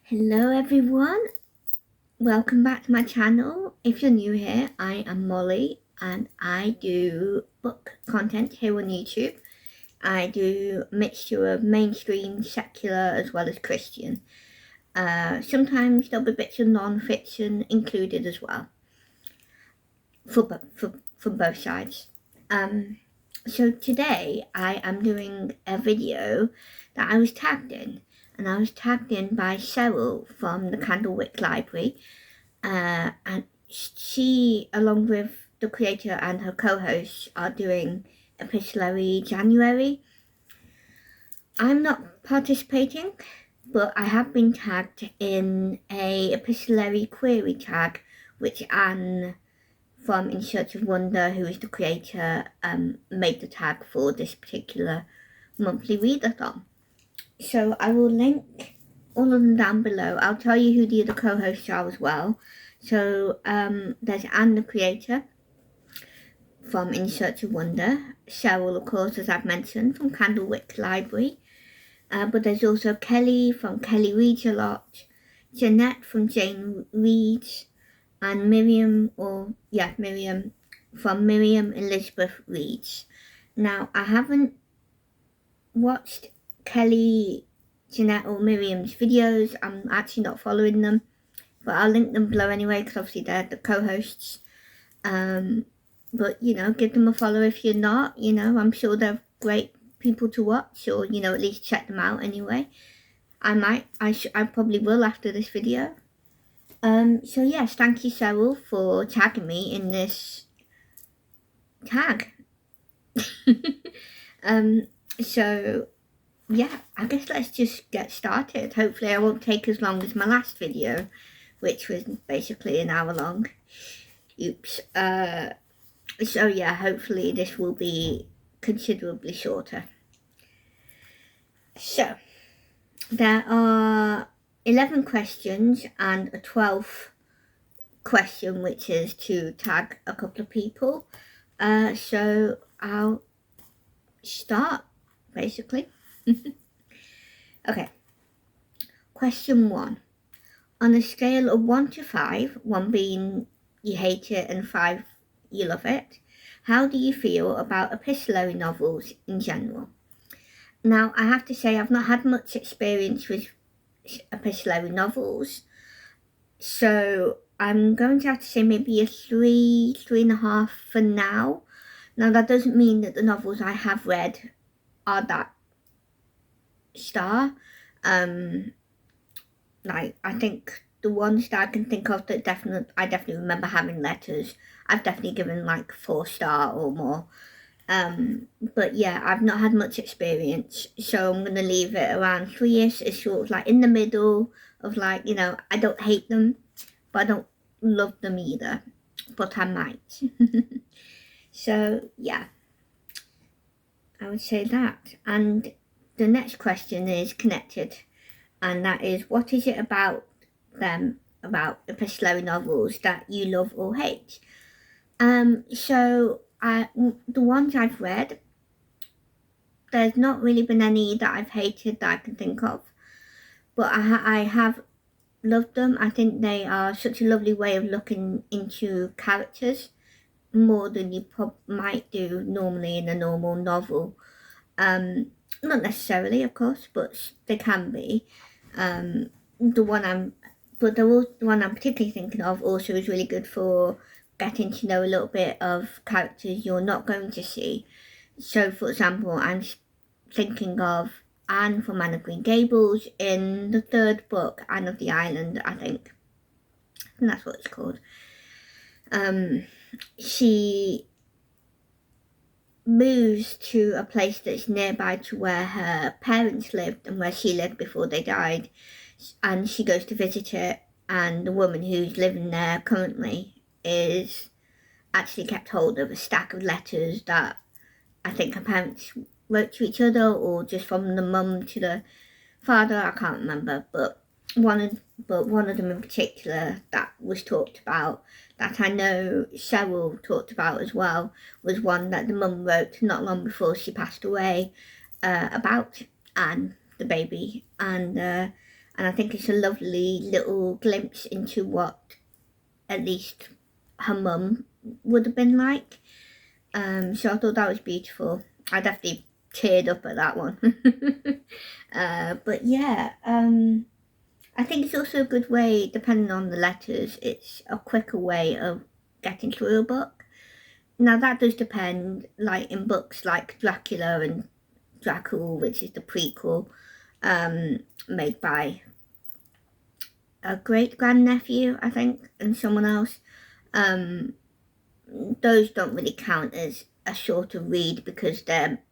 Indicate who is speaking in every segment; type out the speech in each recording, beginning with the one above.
Speaker 1: Hello everyone, welcome back to my channel. If you're new here, I am Molly and I do book content here on YouTube. I do a mixture of mainstream, secular as well as Christian. Sometimes there'll be bits of non-fiction included as well, from both sides. So today I am doing a video that I was tagged in. And I was tagged in by Cheryl from the Candlewick Library, and she, along with the creator and her co-hosts, are doing Epistolary January. I'm not participating, but I have been tagged in a Epistolary Query Tag, which Anne from In Search of Wonder, who is the creator, made the tag for this particular monthly readathon. So I will link all of them down below. I'll tell you who the other co-hosts are as well. So there's Anne, the creator, from In Search of Wonder. Cheryl, of course, as I've mentioned, from Candlewick Library. But there's also Kelli from Kelli Reads a Lot, Janette from Jane Reads, and Miriam from Miriam Elizabeth Reads. Now, I haven't watched Kelli, Janette or Miriam's videos. I'm actually not following them, but I'll link them below anyway because obviously they're the co-hosts. But give them a follow if you're not. I'm sure they're great people to watch, or at least check them out anyway. I probably will after this video. So yes, thank you Cheryl for tagging me in this tag. So yeah, I guess let's just get started. Hopefully I won't take as long as my last video, which was basically an hour long. Oops. So yeah, hopefully this will be considerably shorter. So there are 11 questions and a 12th question, which is to tag a couple of people. So I'll start basically. Okay, question 1. On a scale of 1 to 5, 1 being you hate it and 5 you love it, how do you feel about epistolary novels in general? Now, I have to say I've not had much experience with epistolary novels, so I'm going to have to say maybe a 3.5 for now. Now, that doesn't mean that the novels I have read are that star. Like, I think the ones that I can think of that I definitely remember having letters, I've definitely given like 4-star or more. But yeah, I've not had much experience, so I'm gonna leave it around 3ish. It's sort of like in the middle of like, I don't hate them, but I don't love them either, but I might. So yeah, I would say that. And the next question is connected, and that is, what is it about epistolary novels that you love or hate? So the ones I've read, there's not really been any that I've hated that I can think of, but I have loved them. I think they are such a lovely way of looking into characters, more than you might do normally in a normal novel. Not necessarily, of course, but they can be. The one I'm particularly thinking of also is really good for getting to know a little bit of characters you're not going to see. So, for example, I'm thinking of Anne from Anne of Green Gables in the 3rd book, Anne of the Island, I think that's what it's called. She moves to a place that's nearby to where her parents lived and where she lived before they died, and she goes to visit it, and the woman who's living there currently is actually kept hold of a stack of letters that I think her parents wrote to each other, or just from the mum to the father, I can't remember, but one of them in particular that was talked about, that I know Cheryl talked about as well, was one that the mum wrote not long before she passed away, about Anne, the baby. And and I think it's a lovely little glimpse into what at least her mum would have been like. So I thought that was beautiful. I definitely teared up at that one. But yeah, I think it's also a good way, depending on the letters, it's a quicker way of getting through a book. Now that does depend, like in books like Dracula and Dracul, which is the prequel, made by a great-grandnephew, I think, and someone else. Those don't really count as a shorter read because they're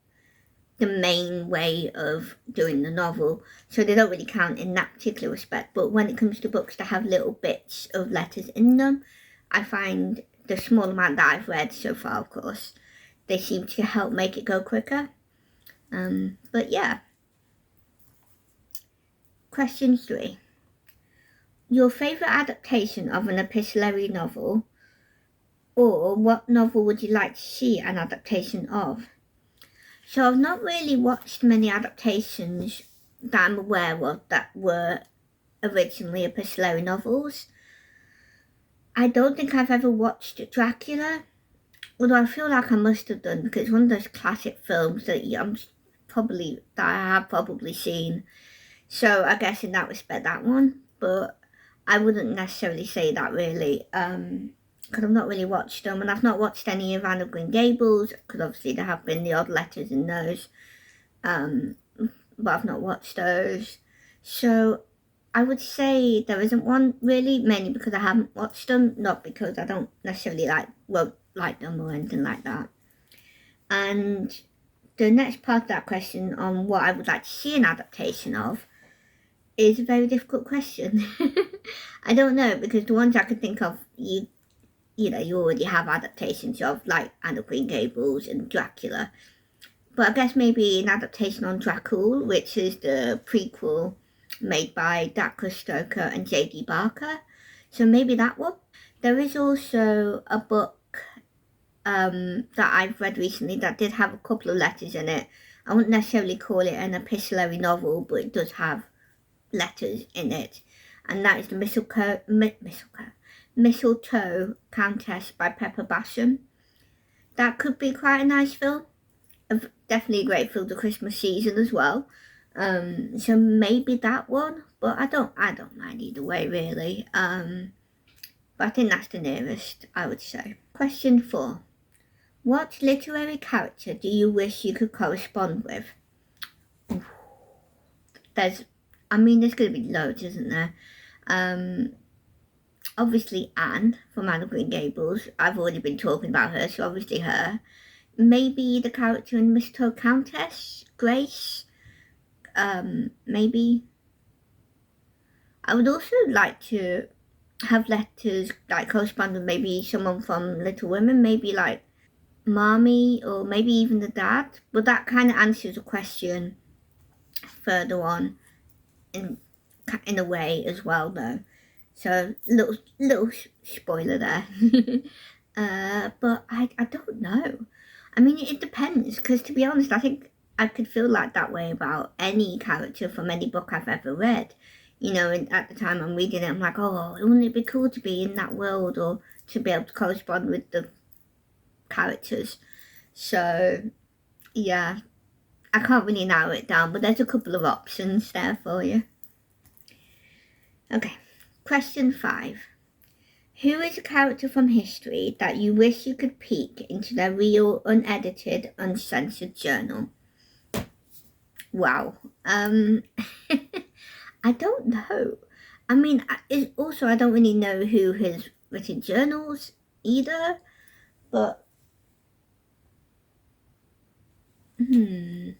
Speaker 1: the main way of doing the novel, so they don't really count in that particular respect. But when it comes to books that have little bits of letters in them, I find the small amount that I've read so far, of course, they seem to help make it go quicker. But yeah. Question 3. Your favourite adaptation of an epistolary novel, or what novel would you like to see an adaptation of? So I've not really watched many adaptations that I'm aware of that were originally epistolary novels. I don't think I've ever watched Dracula, although I feel like I must have done, because it's one of those classic films that I have probably seen. So I guess in that respect, that one. But I wouldn't necessarily say that really, because I've not really watched them, and I've not watched any of Anne of Green Gables, because obviously there have been the odd letters in those, but I've not watched those. So I would say there isn't one really, mainly because I haven't watched them, not because I don't necessarily won't like them or anything like that. And the next part of that question on what I would like to see an adaptation of is a very difficult question. I don't know, because the ones I could think of, you already have adaptations of, like Anne of Green Gables and Dracula. But I guess maybe an adaptation on Dracul, which is the prequel made by Dacre Stoker and J.D. Barker. So maybe that one. There is also a book that I've read recently that did have a couple of letters in it. I wouldn't necessarily call it an epistolary novel, but it does have letters in it. And that is the Mistletoe Countess by Pepper Basham. That could be quite a nice film. Definitely a great film the Christmas season as well. So maybe that one, but I don't mind either way really. But I think that's the nearest, I would say. Question 4. What literary character do you wish you could correspond with? There's going to be loads, isn't there? Obviously Anne from Anne of Green Gables. I've already been talking about her, so obviously her. Maybe the character in Mistletoe Countess, Grace. Maybe. I would also like to have letters like correspond with maybe someone from Little Women, maybe like Mommy, or maybe even the dad. But that kind of answers a question further on in a way as well, though. So little spoiler there. But I don't know. It depends, because to be honest, I think I could feel like that way about any character from any book I've ever read. And at the time I'm reading it, I'm like, oh, wouldn't it be cool to be in that world, or to be able to correspond with the characters. So yeah, I can't really narrow it down, but there's a couple of options there for you. Okay, question 5. Who is a character from history that you wish you could peek into their real, unedited, uncensored journal? Wow. I don't know. Also I don't really know who has written journals either, but I'm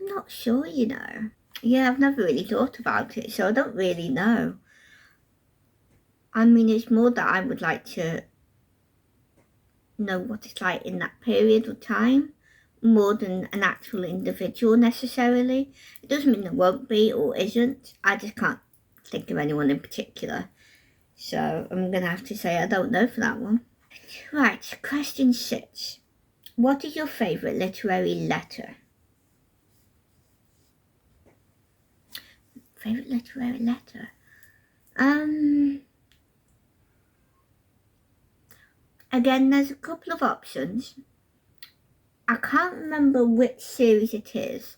Speaker 1: not sure, Yeah, I've never really thought about it, so I don't really know. It's more that I would like to know what it's like in that period of time, more than an actual individual necessarily. It doesn't mean there won't be or isn't. I just can't think of anyone in particular. So I'm going to have to say I don't know for that one. Right, question 6. What is your favourite literary letter? Favourite literary letter? Again, there's a couple of options. I can't remember which series it is,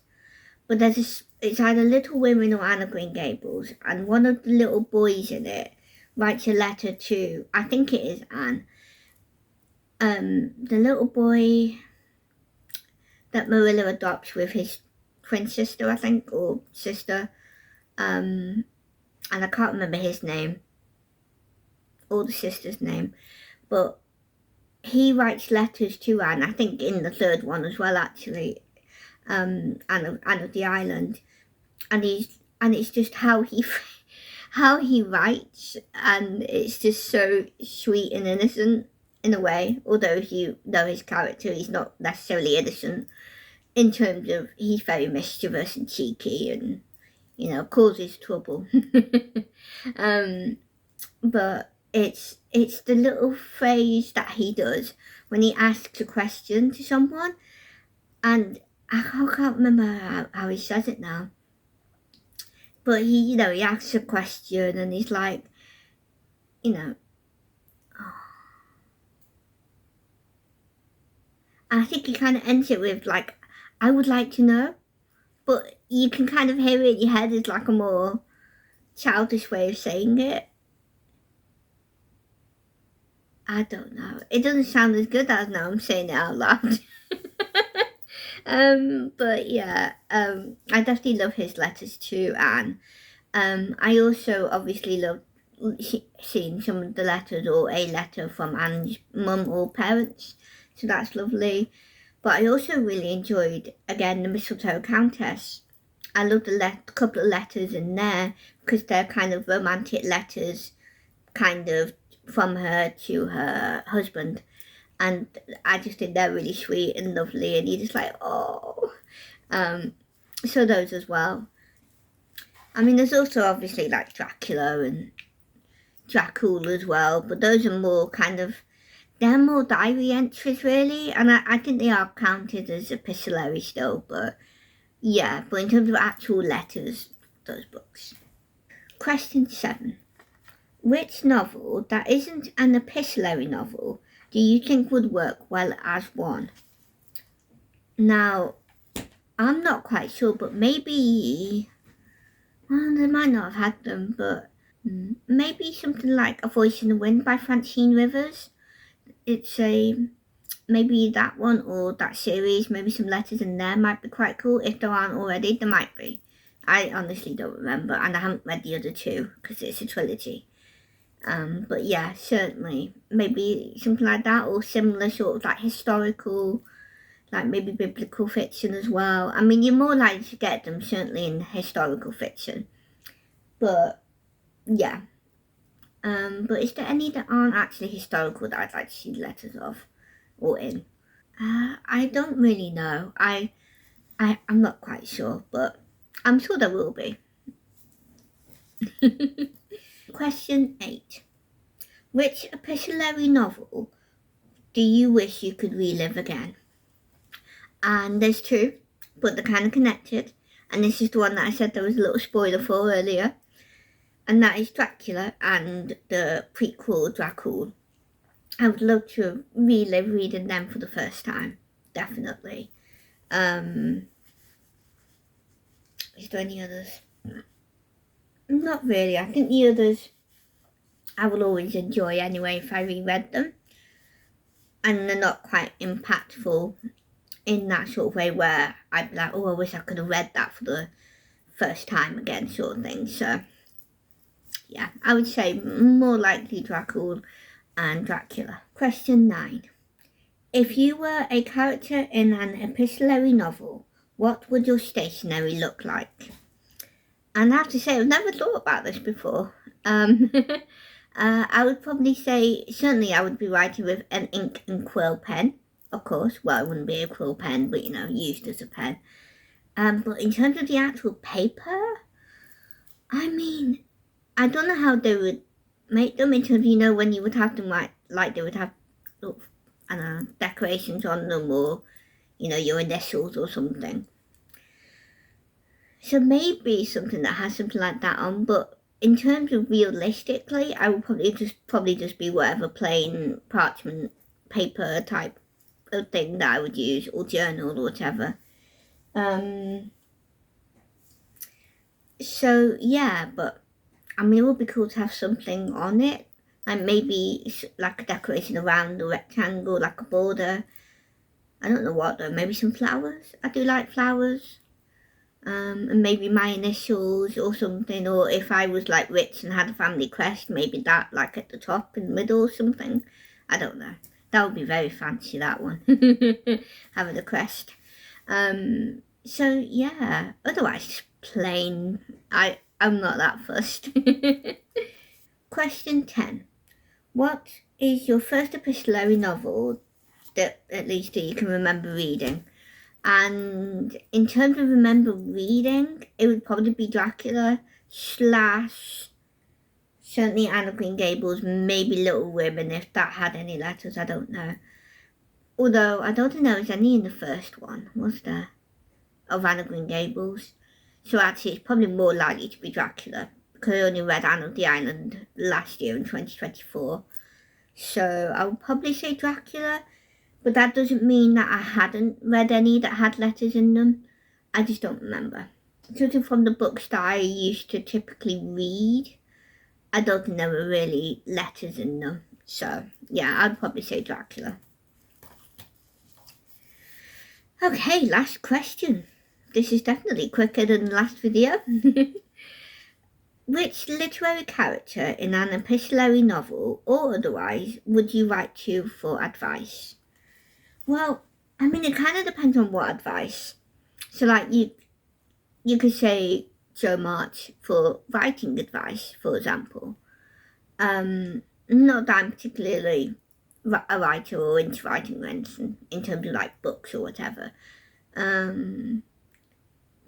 Speaker 1: but it's either Little Women or Anne of Green Gables, and one of the little boys in it writes a letter to, I think it is Anne. The little boy that Marilla adopts with his twin sister, I think, or sister, and I can't remember his name, or the sister's name, but he writes letters to Anne, I think in the third one as well, actually, Anne of the Island, and it's just how he writes, and it's just so sweet and innocent in a way, although if you know his character, he's not necessarily innocent in terms of he's very mischievous and cheeky and, you know, causes trouble. But it's the little phrase that he does when he asks a question to someone, and I can't remember how he says it now, but he asks a question and he's like, oh. I think he kind of ends it with like, I would like to know, but you can kind of hear it in your head as like a more childish way of saying it. I don't know. It doesn't sound as good as now I'm saying it out loud. But yeah, I definitely love his letters to Anne. I also obviously love seeing some of the letters or a letter from Anne's mum or parents, so that's lovely. But I also really enjoyed, again, the Mistletoe Countess. I love the couple of letters in there because they're kind of romantic letters, kind of from her to her husband, and I just think they're really sweet and lovely, and you're just like, oh. So those as well. I mean, there's also obviously like Dracula and Dracul as well, but those are more kind of, they're more diary entries really, and I think they are counted as epistolary still, but yeah, but in terms of actual letters, those books. Question 7. Which novel that isn't an epistolary novel do you think would work well as one? Now, I'm not quite sure, but maybe, well, they might not have had them, but maybe something like A Voice in the Wind by Francine Rivers. It's maybe that one or that series, maybe some letters in there might be quite cool. If there aren't already, there might be. I honestly don't remember, and I haven't read the other two because it's a trilogy. But yeah, certainly, maybe something like that, or similar sort of like historical, like maybe biblical fiction as well. I mean, you're more likely to get them certainly in historical fiction, but yeah. But is there any that aren't actually historical that I'd like to see letters of or in? I don't really know. I'm not quite sure, but I'm sure there will be. Question 8. Which epistolary novel do you wish you could relive again? And there's two, but they're kind of connected. And this is the one that I said there was a little spoiler for earlier. And that is Dracula and the prequel Dracul. I would love to relive reading them for the first time. Definitely. Is there any others? Not really. I think the others I will always enjoy anyway if I reread them. And they're not quite impactful in that sort of way where I'd be like, oh, I wish I could have read that for the first time again, sort of thing. So, yeah, I would say more likely Dracul and Dracula. Question 9. If you were a character in an epistolary novel, what would your stationery look like? And I have to say, I've never thought about this before. I would probably say, certainly I would be writing with an ink and quill pen, of course. Well, it wouldn't be a quill pen, but, used as a pen. But in terms of the actual paper, I mean, I don't know how they would make them in terms of, when you would have them like they would have, I don't know, decorations on them or, your initials or something. So maybe something that has something like that on, but in terms of realistically, I would probably just be whatever plain parchment paper type of thing that I would use, or journal or whatever. So yeah, but I mean, it would be cool to have something on it, like maybe like a decoration around the rectangle, like a border. I don't know what though, maybe some flowers. I do like flowers. And maybe my initials or something, or if I was like rich and had a family crest, maybe that like at the top in the middle or something. I don't know. That would be very fancy, that one. Having a crest. So yeah, otherwise just plain. I'm not that fussed. Question 10. What is your first epistolary novel that at least that you can remember reading? And in terms of remember reading, it would probably be Dracula / certainly Anne of Green Gables, maybe Little Women if that had any letters, I don't know. Although I don't think there was any in the first one, was there? Of Anne of Green Gables. So actually it's probably more likely to be Dracula, because I only read Anne of the Island last year in 2024. So I would probably say Dracula. But that doesn't mean that I hadn't read any that had letters in them. I just don't remember. Judging from the books that I used to typically read, I don't think there were really letters in them. So, yeah, I'd probably say Dracula. Okay, last question. This is definitely quicker than the last video. Which literary character in an epistolary novel or otherwise would you write to for advice? Well, I mean, it kind of depends on what advice. So, like, you could say Jo March for writing advice, for example. Not that I'm particularly a writer or into writing or anything in terms of, like, books or whatever.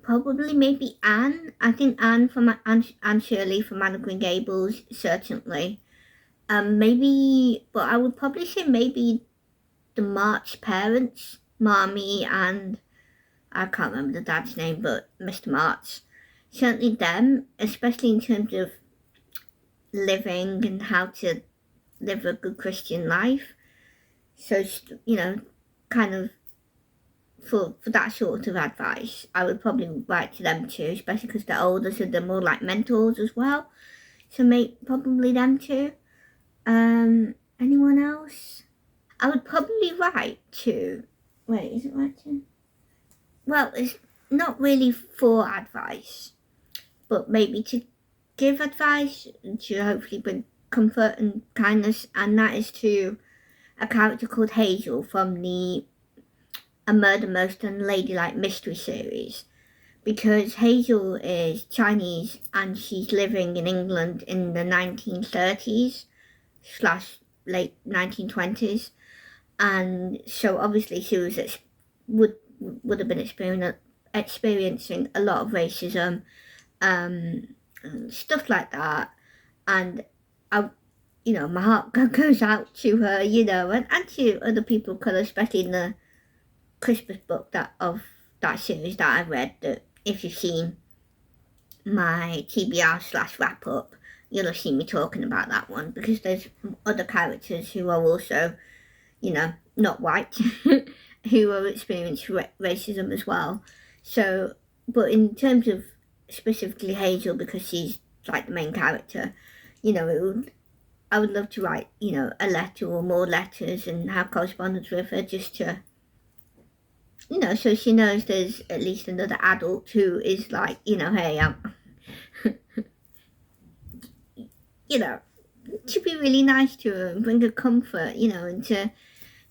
Speaker 1: Probably maybe Anne. I think Anne from Anne Shirley from Anne of Green Gables, certainly. Maybe, but I would probably say maybe the March parents, Marmee and I can't remember the dad's name, but Mr. March. Certainly them, especially in terms of living and how to live a good Christian life. So, you know, kind of for that sort of advice, I would probably write to them too, especially because they're older, so they're more like mentors as well. So probably them too. Anyone else? I would probably write to, wait, is it writing? Well, it's not really for advice, but maybe to give advice and to hopefully bring comfort and kindness, and that is to a character called Hazel from the A Murder Most Unladylike mystery series, because Hazel is Chinese and she's living in England in the 1930s / late 1920s, and so obviously she would have been experiencing a lot of racism, stuff like that, and my heart goes out to her, and to other people of colour, especially in the Christmas book of that series that I read. That if you've seen my TBR / wrap up, you'll have seen me talking about that one, because there's other characters who are also, not white, who have experienced racism as well. So, but in terms of specifically Hazel, because she's like the main character, I would love to write, a letter or more letters and have correspondence with her, just to, so she knows there's at least another adult who is like, hey, to be really nice to her and bring her comfort, and to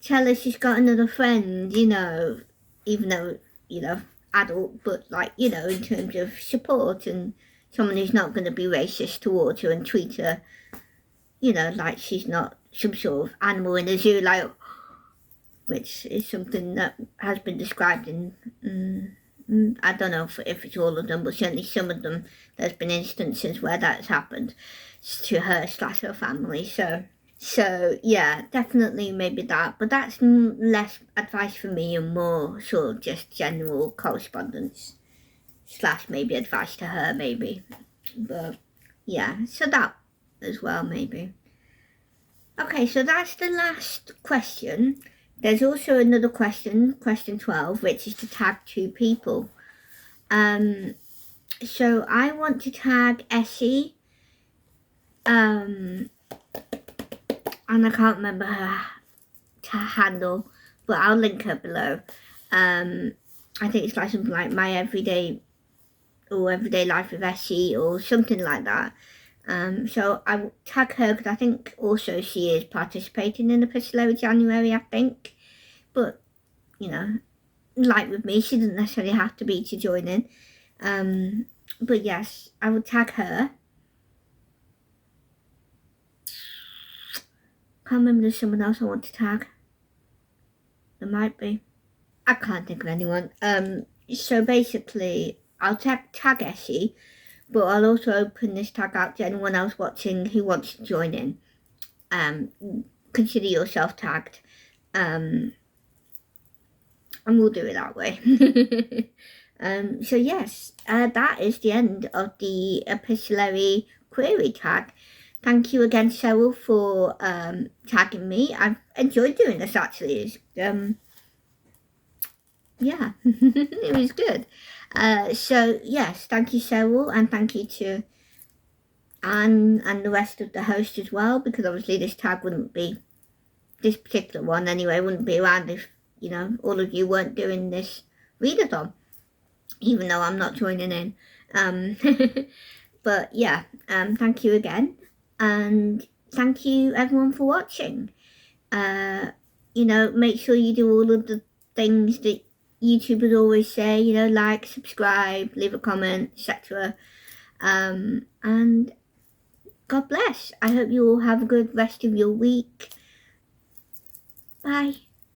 Speaker 1: tell her she's got another friend, even though, adult, but like, in terms of support, and someone who's not going to be racist towards her and treat her, like she's not some sort of animal in a zoo, like, which is something that has been described in, I don't know if it's all of them, but certainly some of them, there's been instances where that's happened to her / her family. So yeah, definitely maybe that, but that's less advice for me and more sort of just general correspondence. slash maybe advice to her, maybe. But yeah, so that as well, maybe. Okay, so that's the last question. There's also another question, question 12, which is to tag 2 people. So I want to tag Essie, and I can't remember her handle, but I'll link her below. I think it's like something like my everyday life with Essie or something like that. So I will tag her because I think also she is participating in Epistolary January, I think. But, you know, like with me, she doesn't necessarily have to be to join in. But yes, I will tag her. Can't remember there's someone else I want to tag. There might be. I can't think of anyone. So basically, I'll tag Essie, but I'll also open this tag out to anyone else watching who wants to join in. Consider yourself tagged. And we'll do it that way. So yes, that is the end of the Epistolary Query Tag. Thank you again, Cheryl, for tagging me. I've enjoyed doing this, actually. Yeah, it was good. So yes, thank you, Cheryl, and thank you to Anne and the rest of the hosts as well, because obviously this tag wouldn't be, this particular one anyway, wouldn't be around if, you know, all of you weren't doing this readathon, even though I'm not joining in. But yeah, thank you again, and thank you everyone for watching. You know, make sure you do all of the things that YouTubers always say, you know, like, subscribe, leave a comment, etc. And God bless. I hope you all have a good rest of your week. Bye.